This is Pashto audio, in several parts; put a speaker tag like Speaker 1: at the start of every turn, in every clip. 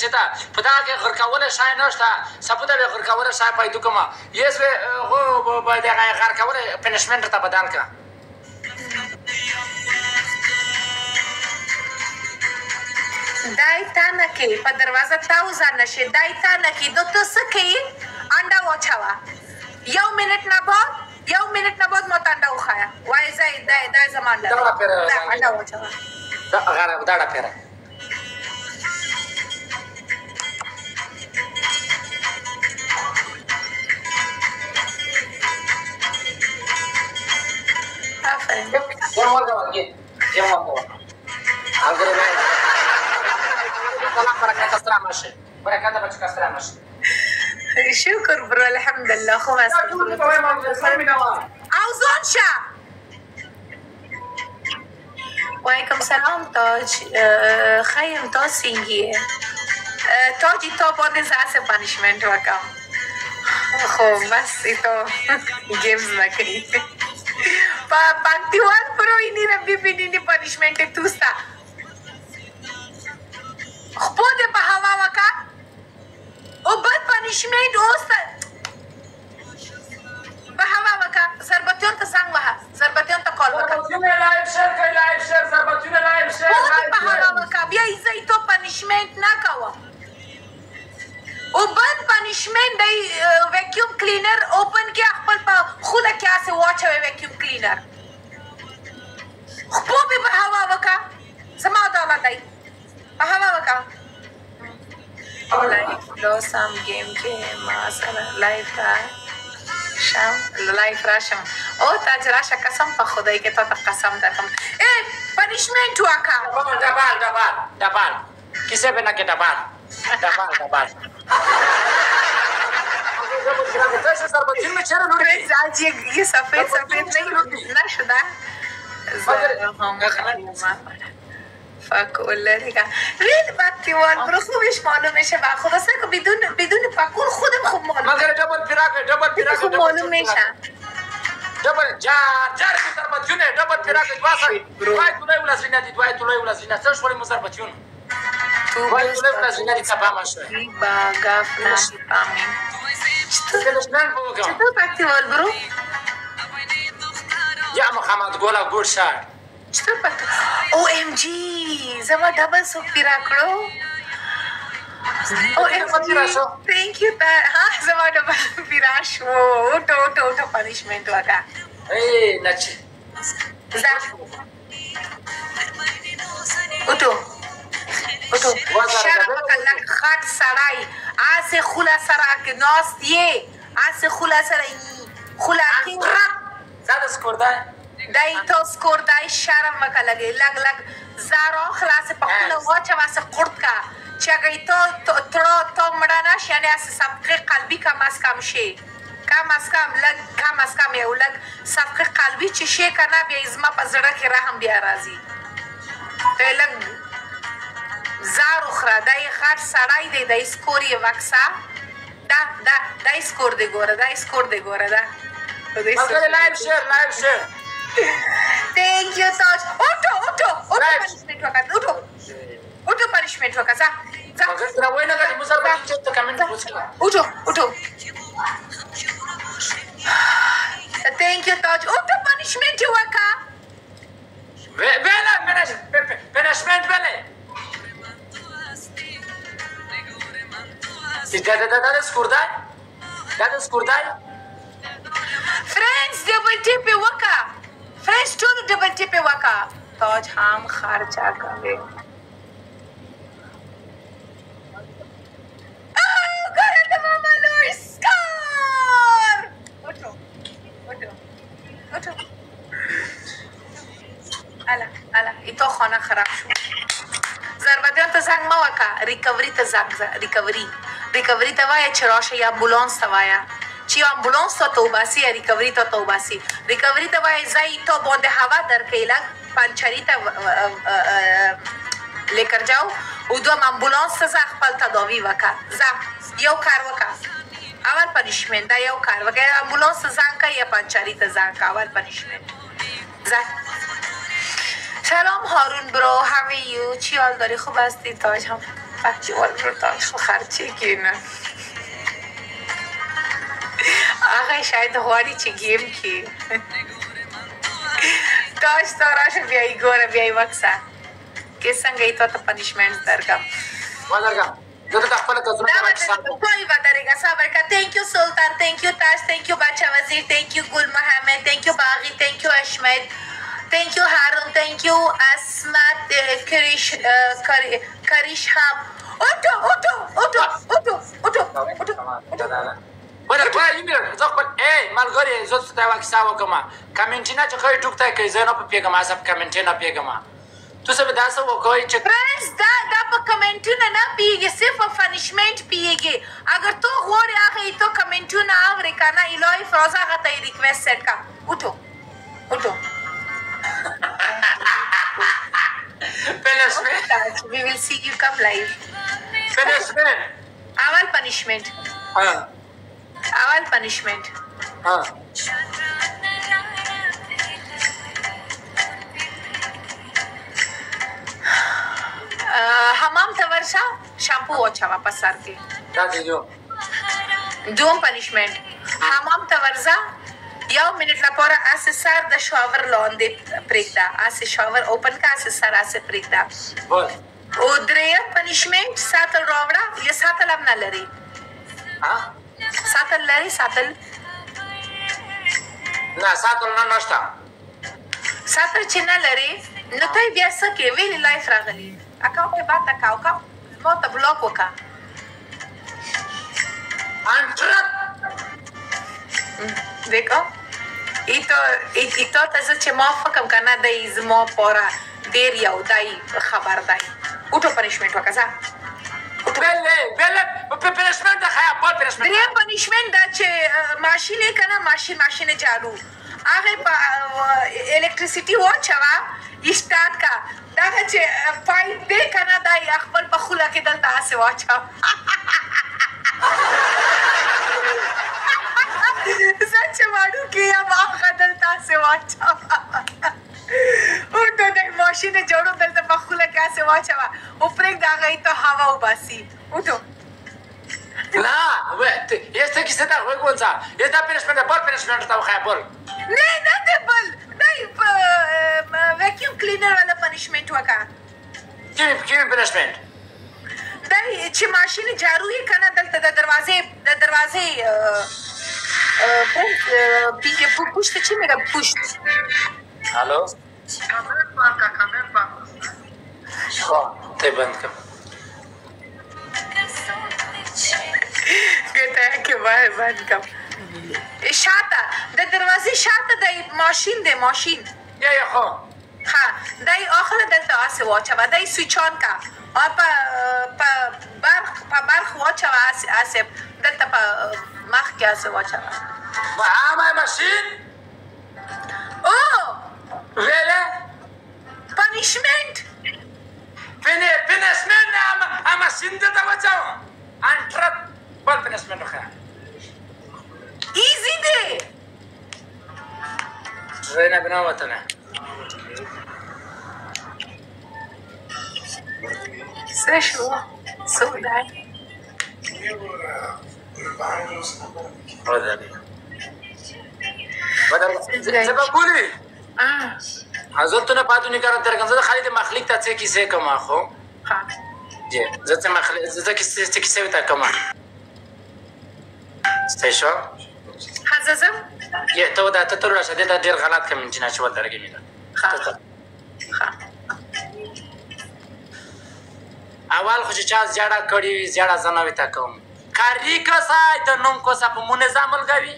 Speaker 1: چې تا په دا کې غرقول شای نشته سپوده به غرقول شای پیدا کوم یس به هو د غرقول پنشمنت ته بدل کا
Speaker 2: دای تا نه کې په دروازه تاو ځان نشي دای تا نه کې دوه څه کې انډا واچوا 1 منټ نه بعد مو انډا وخایا وای زای دای زمان ده انډا واچوا
Speaker 1: دا غره دا پیره
Speaker 2: آفرین
Speaker 1: جام ورګه اگر برکت استرا ماشي برکت بچ کسترا ماشي
Speaker 2: شکر برو الحمدلله خو است او زون شه وعلیکم سلام تاج خیم تا سینگیه تاجی تا باید زعص پانیشمنت وکم خب بس ای تو گیمز نکنی پاکتیوان پرو اینی رو ببینینی پانیشمنت توستا خود به هوا وکا او بد پانیشمنت اوست به هوا وکا ضربتیون تا زنگ وها ضربتیون تا کال وکا
Speaker 1: ضربتیون لایف شیر ضربتیون لایف شیر
Speaker 2: به هوا وکا بیا ایزای تو پانیشمنت نکوا او بد پانیشمنت دی ویکیوم کلینر اوپن کیا خپل پا خود کیا سے واچوه ویکیوم کلینر خود به هوا وکا زما دالا دی به هوا وکا لایف سم گیم که ما سره لایف راشم او تاج راشه قسم په خدای که تا قسم درکم ای پنیشمنت وکا
Speaker 1: دبال کسی به نکه دبال
Speaker 2: ये सफेद नहीं नशदा فاکولریکا ریل بکتیوال برو خوبش معلوم میشه و خدا سر که بدون فاکول خودم خوب معلوم
Speaker 1: مگر دبل پیراک
Speaker 2: خوب معلوم میشه
Speaker 1: دبل جار مزربتیونه دبل پیراک دوای تولای ولازینا څه شوړې مزربتیونه دوای تولای ولازینا دي تپامه شوې
Speaker 2: با گاف نه پامي چطور بکتیوال برو
Speaker 1: یا محمد ګولا ګور شار
Speaker 2: چطور پکتیوال او ام جی زما ډبل سو پیرا کړو او ام جی ثانک یو ها زما ډبل پیرا شو ټو پنیشمنت وکا
Speaker 1: ای نچ
Speaker 2: اوټو شرم کلک خاط سړای آسه خلا سره کې ناست یې آسه خلا سره خلا کې
Speaker 1: زاد سکوردای
Speaker 2: دای تو سکوردای شرم مکلګي لګ زارو خلاص په خلا واچ واسه قرط کا چګی تو مړانا شانه اسه سبقه قلبي کا مسکم شي کم از کم یو لګ سبقه قلبي چې شي کنه بیا ازما په زړه کې رحم بیا راځي ته لګ زارو خرا دای خاط سړای دی د سکوري وکسا دا سکور دی ګوره دا
Speaker 1: مگر لایو شیر
Speaker 2: thank you تاج اوټو پنیشمنت وکا زا
Speaker 1: مگر تر وای نه غړي مزربت چې ته کمنټ وکړه
Speaker 2: اوټو thank you تاج اوټو پنیشمنت وکا
Speaker 1: ویلا پنیشمنت ویلا دا سکوردای
Speaker 2: فرنس ډبل ټیپ وکا فرنس ټول ډبل ټیپ وکا تاج هم خرچا کوي ګره د ماما لوی سکور اوټو الا ایتو خانه خراب شو ضربتیان ته زنگ ما وکا ریکوری ته وایه چې راشه یا امبولانس ته وایه چې امبولانس ته توباسی یا ریکوری ته توباسی ریکوری ته وایه زای تو باندې هوا درکې لګ پنچری ته لیکر جاو او دوم امبولانس ته خپل تداوی وکا یو کار وکا اول پنیشمنت دا یو کار وکا امبولانس ته زنگ کا یا پنچری ته زنگ کا اول پنیشمنت سلام هارون برو همه یو چی حال داری خوب هستی تاج هم بچه والبرتان شو خرچه کنه آقای شاید غواری چه گیم کی تاش تاراشو بیایی گوره بیایی وکسا که څنګه ای ته پنیشمنت درکم
Speaker 1: زه ته خپل کزونه
Speaker 2: کوئی بدرېږه صبر کا thank you سلطان thank you تاج thank you بچه وزیر thank you گل محمد thank you باغی thank you اشمت thank you هارون thank you اسمت کریش هم اوتو
Speaker 1: بله توی ایمیل زه خپل ملګري زه ته یوه کیسه وکړم کمنټینه چې ښایي ټوکتی کوي زه نه پوهېږم هسه په کمنټې نه پوهېږم تاسو به داسې وکړئ چې
Speaker 2: فرینډز دا په کمنټونه نه پیږي صرف په پنیشمنټ پیږي اگر تو غواړې هغه یې تو کمنټونه اورې که نه الهي فراز هغه ته یې ریکویسټ سیټ کړه اوټو
Speaker 1: پنشمنت
Speaker 2: we will see you come live
Speaker 1: پنشمنت
Speaker 2: اول پنیشمنت حمام ته ورشه شامپو واچوه په سر کې دوم پنیشمنت حمام ته ورځه 1 منټ لپاره اسې سر د شاور لاندې پرېږده اسې شاور اوپن که اسې سر اسې پرېږده او دریم پنیشمنت ساتل راوړه یا ساتل هم نه لري ساتل لري ساتل
Speaker 1: نه ساتل نه نشته
Speaker 2: ساتل چې نه لري نو ته یې بیا څه کې ویلې لایف راغلی اکاو کې بات اکاو کا ما ته بلاک وکړه دیکھو ایتو ته زه چې ما فکم که نه دی زما پاره ډېر یو دی خبر دی اوټو پنیشمنټ وکړه ځه
Speaker 1: بله پنشمنت ده خیا بل پنشمنت
Speaker 2: دریم پنیشمنت دا چې ماشین یې که نه ماشین جارو هغې په الکتریسیټي واچوه اسټارټ کا دغه چې پایپ دی که نه دا یې خپل په خوله کې دلته هسې واچوه زه چې وړوکې یم هغه دلته هسې واچوه اوټو د ماشین جوړو دلته په خوله کې هسې واچوه او پرېږده هغه یې ته هوا وباسي اوټو
Speaker 1: نه este chestia ta voi gonza este punishment bol punishment ta خیا بول
Speaker 2: نه دی بل دی ویکیوم کلینر والا پنیشمنت وکړه
Speaker 1: کوم punishment
Speaker 2: دی چې ماشین جارو یې که نه دلته د دروازې پوشت چی میگه پوشت
Speaker 1: الو کامنت پاک ته بند کړ
Speaker 2: کته کې وای بند کړ شاته د دروازې شاته د ماشین
Speaker 1: یا خو
Speaker 2: ها دای اخر دلته اسه واچوه دای سویچ آن کا او په برق واچوه اسه دلته په مخ کې اسه واچوه
Speaker 1: ما ماشین
Speaker 2: او
Speaker 1: ویله
Speaker 2: پنیشمنت
Speaker 1: ماشین دلته واچوه انټرپ بل پنیشمنت خیا
Speaker 2: ایزی دی
Speaker 1: زینا بنا وطنه
Speaker 2: سشو سودای
Speaker 1: سبب بولی حضرت نه پاتو نه کار درګم زه خالد مخلوق ته څه کیسه کوم خو
Speaker 2: ها
Speaker 1: جی زه مخلوق زه کیسه وتا کوم ستېشو
Speaker 2: حززم
Speaker 1: یا ته دا ته تر راشه دا ډیر غلط کمنټ نه چول درګې میده اول خو چې چا زیاړه کړي زیاړه زناوي تا کوم کاری کسای د نوم کوسا په منظم لګوي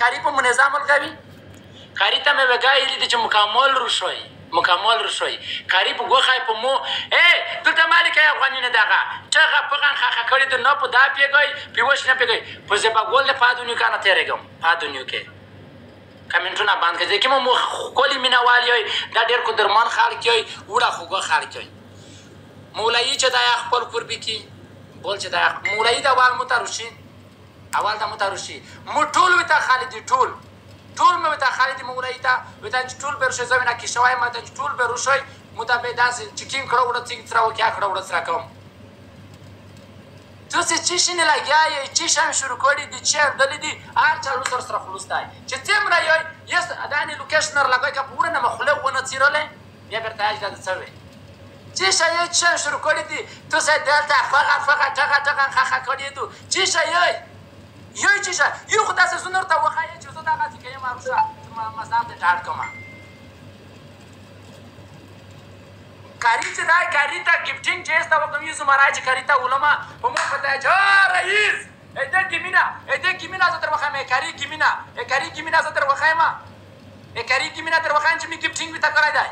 Speaker 1: کاری په منظم لګوي کاری ته مې وګایلی چې مکمل روشوي کاری په ګوخای په مو دلته مالک افغانی نه دغه چغه پغان خخه کړي د نه په دا پیګي پیوش نه پیګي په زبا ګول نه پادونیو کنه تیرېګم پادونیو کې کمنټونه باندې کې مو کولی مینوالي دا ډېر کو درمان خلک یي وړه خوګه خلک یي مولایی چې دا خپل قربي کی بول چې دا مولایی دا وال متروشي اول دا متروشي مو ټول وتا خالد ټول مې وتا خالد مولایی تا وتا ټول برشه زمينه کې شوای ما ته ټول بروشي متابع داس چې کین کړه وړه څنګه تر وکیا کړه وړه سره کوم تاسې چی شینې لګیا یې چی شم شروع کړي دي چی دلی دي هر چالو سره خلوص دی چې څومره یې یس دانی لوکیشنر لګای که پوره نه مخله ونه څیرلې بیا بیرته اج دا څه وي چی شای چی شروع کړي دي تاسې دلته فقط ټغه خخه کړي دي چی شای یو چی شای یو خو داسې زنور ته وخایې چې زه دغه چې یم روشه مصاف ته ټاټ کوم کاری چې دا کاری ته گیفټینګ چې استا وکم یو زما راځي کاری ته علما په مو پته چې رئیس اته کیمینا زه تر وخه مې کاری کیمینا زه تر وخه ما کاری کیمینا تر وخه چې مې گیفټینګ وتا کړای دی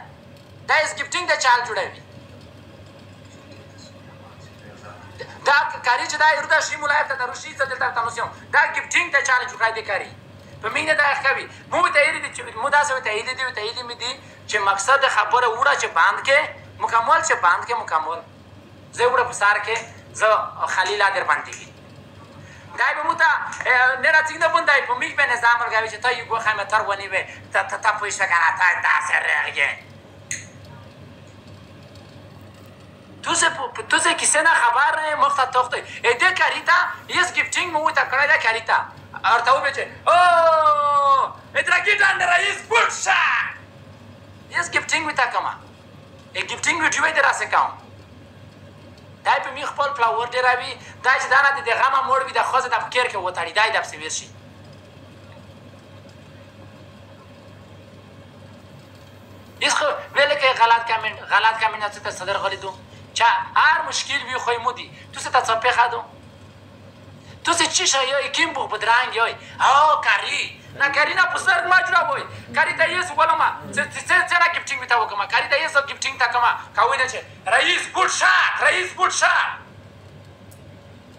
Speaker 1: دا اس گیفټینګ د چال جوړوي دا کاری چې دا ورته شي مولایت ته روشي څه دلته تاسو دا گیفټینګ ته چال جوړای دی کاری په مینه دا ښکوي مو ته یې دي چې مو دا څه ته یې دي مې دي چې مقصد خبره وړه چې باند کې مکمل چې باند کې مکمل زه وړه په سار کې زه خلیل در باندې کی دای به مو ته نه راځي نه بندای په میګ به نظام ورغوي چې ته یو غوخه مې تر ونی وې ته پوښتنه کنه ته دا سره راګې تو سے کسی نه خبر نه مخته توخته دې کاریتا یس گیفټینګ مو ته کړی دا کاریتا اور ته وې چې او اترا کیټان رئیس پوښا یس گیفټینګ وتا کما گیفټینګ ویډیو دې راسه کوم دای په می خپل فلاور دی راوي دا چې دانه د غما موړ وي د خوځه د فکر کې وتاړي دای د سوي شي یسخه ویل کې غلط کامنټ څه ته صدر غلیدو چا هر مشکل وی خو مودي تو څه ته څه خادو تو څه چی شای کیم بو بدرنګ یای او کاری نه کاری نه پسر ما جوړ وای کاری ته یې ولا ما څه نه گیفټینګ میته وکما کاری ته یې سو گیفټینګ تا کما کاوی نه چې رئیس ګډ شات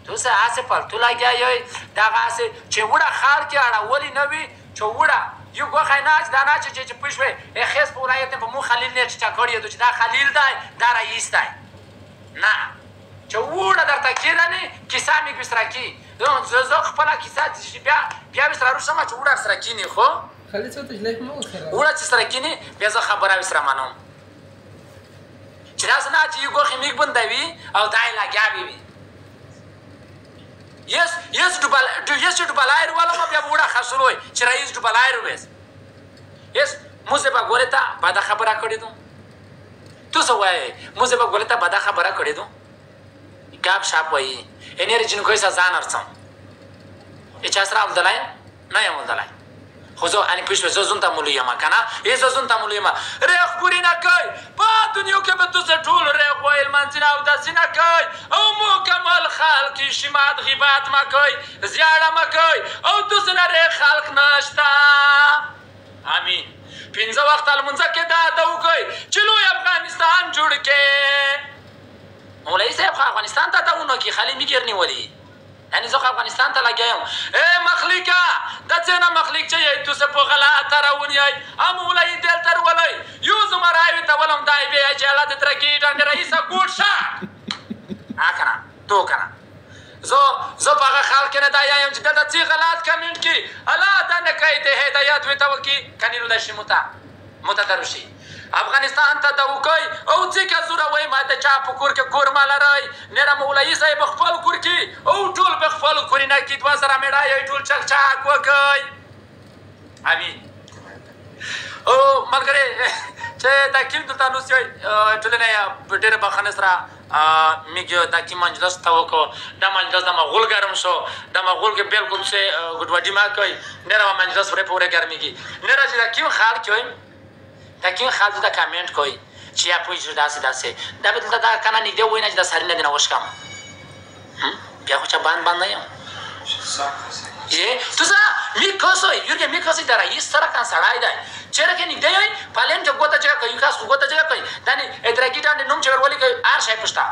Speaker 1: تو څه اسه پالتو لاګیا یای دا اسه چې وړه خال کې اړه ولی نه وی چې وړه یو غوخه نه دا نه چې پښوی خېس په ولایت په مو خلیل نه چې کړی چې دا خلیل دی دا رئیس دی نه چې وړه درته کېدنې کیسه مې بسره کی زه خپله کیسه چې بیا بسره روشم چې وړه سره کینې خو
Speaker 3: خلیل څه تجلیف مه وسره
Speaker 1: وړه چې سره کینې بیا زه خبره بسره منم چې داسې نه چې یو غوښې میږ بندوي او دا یې لګیا وي یس ډوبلایر ولما بیا به وړه خسر وای چې رئیس ډوبلایر ویس یس موزه به ګورې ته بده خبره کړې دو تو څه وایې موزه به ګورې ته بده خبره کړې دو گپ شپ وایي انرژی نکوی سازان ارسم اچاس را اولدلای نه یم اولدلای خوزو انی پیش به زون تمولوی ما کنه یه زون تمولوی ما ریخ پوری نکای با دنیا که به تو سه طول ریخ وایل منزین او دستی نکای او مکمل خلقی شماد غیبت مکای زیاده مکای او تو سه ریخ خلق نشتا امین پینزه وقت المنزه که داده وکای چلوی افغانستان جوړ که مولوی صاحب خو افغانستان ته داونه کې خالی میګر نیولي یعنی زه خو افغانستان ته لګیا یم مخلیکه دا څنګه مخلیک چې یې تو څه په غلطه روونی ای مولوی دلته ولای یو زما راوي ته ولم دای بیا چې الله دې ترکي ډنډ رئیس ګوډ شات کنه تو کنه زه په هغه خلک نه دا یم چې دلته څه غلط کمنټ کی الله دا نه کوي ته هدایت وي ته وکي کني نو د شي متدرشي افغانستان ته د وکای او ځکه زوره وای ما د چا په کور کې کور مال راي نه مولوی صاحب خپل کور کې او ټول په خپل کور نه کې 2000 میډای ټول چک وکای امين او ملګری چې دا کیم دلته نو سي ټول نه ډېر بخنه سره میګو دا کی منجلس تا وکړو دا منجلس د مغول ګرم شو د مغول کې بالکل څه ګډوډي ما کوي نه منجلس پورې ګرميږي نه راځي دا کیم خال کوي دا کیم خالد دا کامنټ کوي چې یا پوه داسې دا به دلته دا کنه نږدې وای نه چې دا ساري نه دی نه وشکم بیا خو چا باند نه یم تو څه میکوسوی یورګه میکوسوی دا رئیس سره کان سړای دی چېرې کې نږدې وای پالین کې ګوته جګه کوي کاس ګوته جګه کوي دا نه ادراګی ډانډ نوم چې ورولي کوي هر شی پښتا